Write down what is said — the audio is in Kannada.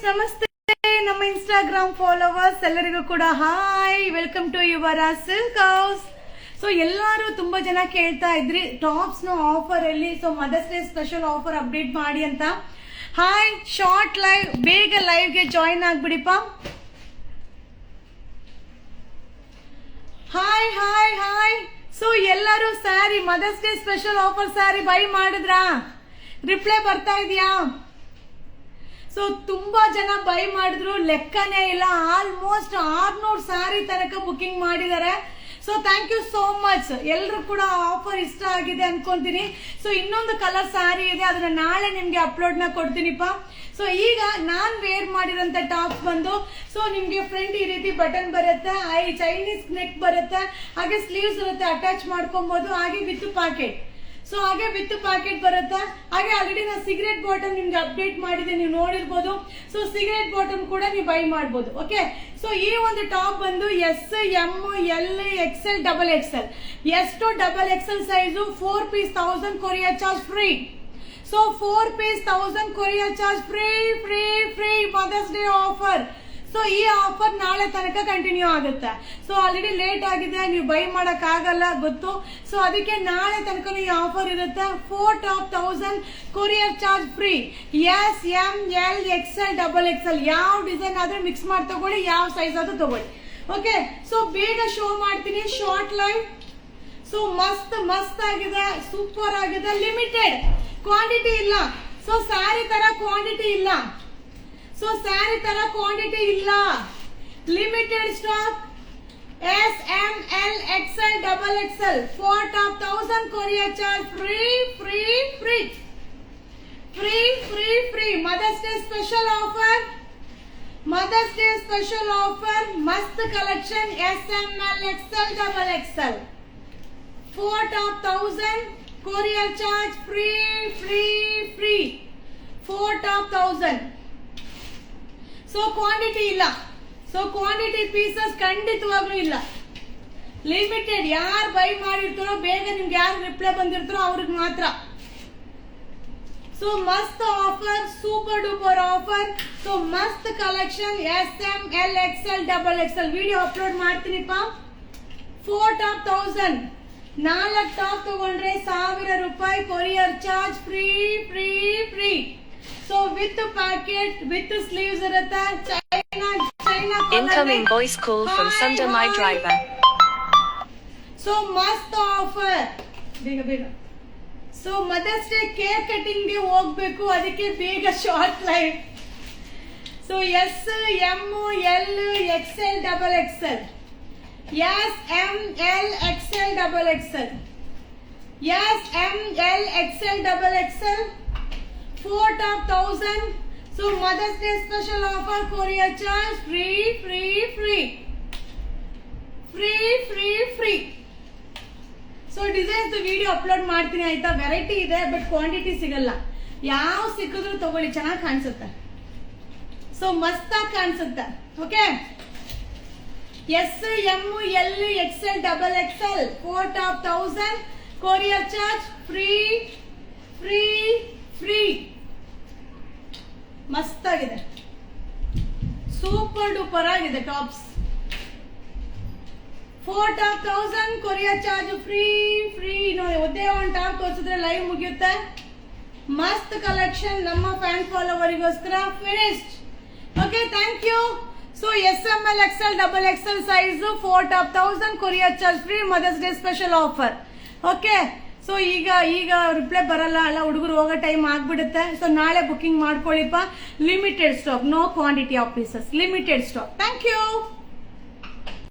ನಮಸ್ತೆ ನಮ್ಮ ಇನ್ಸ್ಟಾಗ್ರಾಮ್ ಫಾಲೋವರ್ಸ್ ಎಲ್ಲರಿಗೂ ಕೂಡ hi, welcome to your silk house. So ಎಲ್ಲರೂ ತುಂಬಾ ಜನ ಕೇಳ್ತಾ ಇದ್ರಿ ಟಾಪ್ಸ್ ನ ಆಫರ್ ಅಲ್ಲಿ, so Mother's Day special offer update ಮಾಡಿ ಅಂತ. ಹಾಯ್, ಶಾರ್ಟ್ ಲೈವ್, ಬೇಗ ಲೈವ್ಗೆ ಜಾಯಿನ್ ಆಗ್ಬಿಡಿಪ್ಪ. Hi hi hi. ಸೊ ಎಲ್ಲರೂ sari Mother's Day special offer sari buy ಮಾಡಿದ್ರಾ? ರಿಪ್ಲೈ ಬರ್ತಾ ಇದೆಯಾ? ಸೊ ತುಂಬಾ ಜನ ಬೈ ಮಾಡಿದ್ರು, ಲೆಕ್ಕನೇ ಇಲ್ಲ. ಆಲ್ಮೋಸ್ಟ್ 600 ಸ್ಯಾರಿ ತನಕ ಬುಕಿಂಗ್ ಮಾಡಿದ್ದಾರೆ. So thank you so much. ಎಲ್ಲರೂ ಕೂಡ ಆಫರ್ ಇಷ್ಟ ಆಗಿದೆ ಅನ್ಕೊಂತೀನಿ. ಸೊ ಇನ್ನೊಂದು ಕಲರ್ ಸ್ಯಾರಿ ಇದೆ, ಅದನ್ನ ನಾಳೆ ನಿಮ್ಗೆ ಅಪ್ಲೋಡ್ ನ ಕೊಡ್ತೀನಿಪ್ಪ. ಸೊ ಈಗ ನಾನ್ ವೇರ್ ಮಾಡಿರೋಂತ ಟಾಪ್ ಬಂದು, ಸೊ ನಿಮ್ಗೆ ಫ್ರಂಟ್ ಈ ರೀತಿ ಬಟನ್ ಬರುತ್ತೆ, ಚೈನೀಸ್ ನೆಕ್ ಬರುತ್ತೆ, ಹಾಗೆ ಸ್ಲೀವ್ಸ್ ಇರುತ್ತೆ, ಅಟ್ಯಾಚ್ ಮಾಡ್ಕೊಬಹುದು, ಹಾಗೆ ವಿತ್ ಪಾಕೆಟ್. ಸೊ ಹಾಗೆ ವಿತ್ ಪ್ಯಾಕೆಟ್ ಬರುತ್ತೆ. ಹಾಗೆ ಆಲ್ರೆಡಿ ನಾನು ಸಿಗರೇಟ್ ಬಾಟಮ್ ನಿಮ್ಗೆ ಅಪ್ಡೇಟ್ ಮಾಡಿದೆ, ನೀವು ನೋಡಿರ್ಬೋದು. ಸೊ ಸಿಗರೇಟ್ ಬಾಟಮ್ ಕೂಡ ನೀವು ಬೈ ಮಾಡಬಹುದು. ಓಕೆ, ಸೊ ಈ ಒಂದು ಟಾಪ್ ಬಂದು S, M, L, XL, double XL. S to double XL size 4 piece 1000 courier charge free. So 4 piece 1000 courier charge free free free Mother's Day offer. So ಈ ಆಫರ್ ನಾಳೆ ತನಕ ಕಂಟಿನ್ಯೂ ಆಗುತ್ತೆ. ಸೊ ಆಲ್ರೆಡಿ ಲೇಟ್ ಆಗಿದೆ, ನೀವು ಬೈ ಮಾಡಕ್ ಆಗಲ್ಲ ಗೊತ್ತು. ಸೊ ಅದಕ್ಕೆ ನಾಳೆ ತನಕ ಈ ಆಫರ್ ಇರುತ್ತೆ. 4 top 1000 courier charge free. S, M, L, XL, double XL ಯಾವ ಡಿಸೈನ್ ಆದ್ರೂ ಮಿಕ್ಸ್ ಮಾಡಿ ತಗೊಳ್ಳಿ, ಯಾವ ಸೈಜ್ ಆದ್ರೂ ತಗೊಳ್ಳಿ. ಓಕೆ, ಸೊ ಬೇಗ ಶೋ ಮಾಡ್ತೀನಿ ಶಾರ್ಟ್ ಲೈವ್. ಸೊ ಮಸ್ತ್ ಆಗಿದೆ, ಸೂಪರ್ ಆಗಿದೆ. ಲಿಮಿಟೆಡ್ ಕ್ವಾಂಟಿಟಿ ಇಲ್ಲ. ಸೊ ಸ್ಯಾರಿ ತರ ಕ್ವಾಂಟಿಟಿ ಇಲ್ಲ. ಸೊ ಸ್ಯಾರಿ ತರ ಕ್ವಾಂಟಿಟಿ ಇಲ್ಲ, limited stock. S, M, L, XL, double XL. 4 top 1000 courier charge free free free free free free. Mother's Day special offer, Mother's Day special offer. ಮಸ್ತ್ collection. S, M, L, XL, double XL. 4 top 1000 courier charge free free free. 4 top 1000. So quantity ಇಲ್ಲ. ಸೊ ಕ್ವಾಂಟಿಟಿ ಪೀಸಸ್ ಖಂಡಿತವಾಗ್ಲೂ ಇಲ್ಲ, ಲಿಮಿಟೆಡ್. ಯಾರು ಬೈ ಮಾಡಿರ್ತಾರೋ, ಬೇಗ ನಿಮ್ಗೆ ಯಾರು ರಿಪ್ಲೈ ಬಂದಿರ್ತಾರೋ ಅವ್ರಿಗೆ ಮಾತ್ರ. ಸೊ ಮಸ್ತ್ offer, super duper offer. So ಮಸ್ತ್ collection. S, M, L, XL, double XL video upload ಮಾಡ್ತೀನಿಪ್ಪ. 4 ಟಾಪ್ 1000. 4 ಟಾಪ್ ತಗೊಂಡ್ರೆ 1000 ರೂಪಾಯಿ courier charge free free free. So with packet, with sleeves ಇರುತ್ತೆ. China Incoming voice call from Sundar, my driver. So ಮಸ್ತ್ ಆಫರ್, ಬೇಗ ಬೇಗ. So Mother's Day cake cutting ಗೆ ಹೋಗ್ಬೇಕು, ಅದಕ್ಕೆ ಬೇಗ short live. So S, M, L, XL, double XL. S, M, L, XL, double XL. S, M, L, XL, double XL. 4 top 1000. So Mother's Day special offer, courier charge free free free free free free. So designs video upload ಮಾಡ್ತೀನಿ ಆಯ್ತಾ. ವೆರೈಟಿ ಇದೆ, ಬಟ್ ಕ್ವಾಂಟಿಟಿ ಸಿಗಲ್ಲ. ಯಾವ ಸಿಕ್ಕಿದ್ರು ತಗೊಳ್ಳಿ, ಚೆನ್ನಾಗಿ ಕಾಣಿಸುತ್ತೆ. ಸೊ ಮಸ್ತಾಗಿ ಕಾಣಿಸುತ್ತೆ. Okay, S, M, L, XL, double XL. 4 top 1000 courier charge free free free. ಮಸ್ತ್ ಆಗಿದೆ, ಸೂಪರ್ ಡೂಪರ್ ಆಗಿದೆ tops. 4 top 1000 courier charge free free. ನೋಡಿ, ಒಂದೇ ಒಂದು ಟಾಪ್ ತೋರಿಸಿದ್ರೆ ಲೈವ್ ಮುಗಿಯುತ್ತೆ. ಮಸ್ತ್ ಕಲೆಕ್ಷನ್ ನಮ್ಮ ಫ್ಯಾನ್ ಫಾಲೋವರಿಗೋಸ್ಕರ finished. Okay, thank you. So S, M, L, XL, double XL size 4 top 1000 courier charge free Mother's Day special offer. Okay, so ಈಗ ರಿಪ್ಲೈ ಬರಲ್ಲ ಅಲ್ಲ, ಹುಡುಗರು ಹೋಗೋ ಟೈಮ್ ಆಗ್ಬಿಡುತ್ತೆ. ಸೊ ನಾಳೆ ಬುಕಿಂಗ್ ಮಾಡ್ಕೊಳ್ಳಿಪ್ಪ. Limited stock, no quantity of pieces, limited stock. Thank you.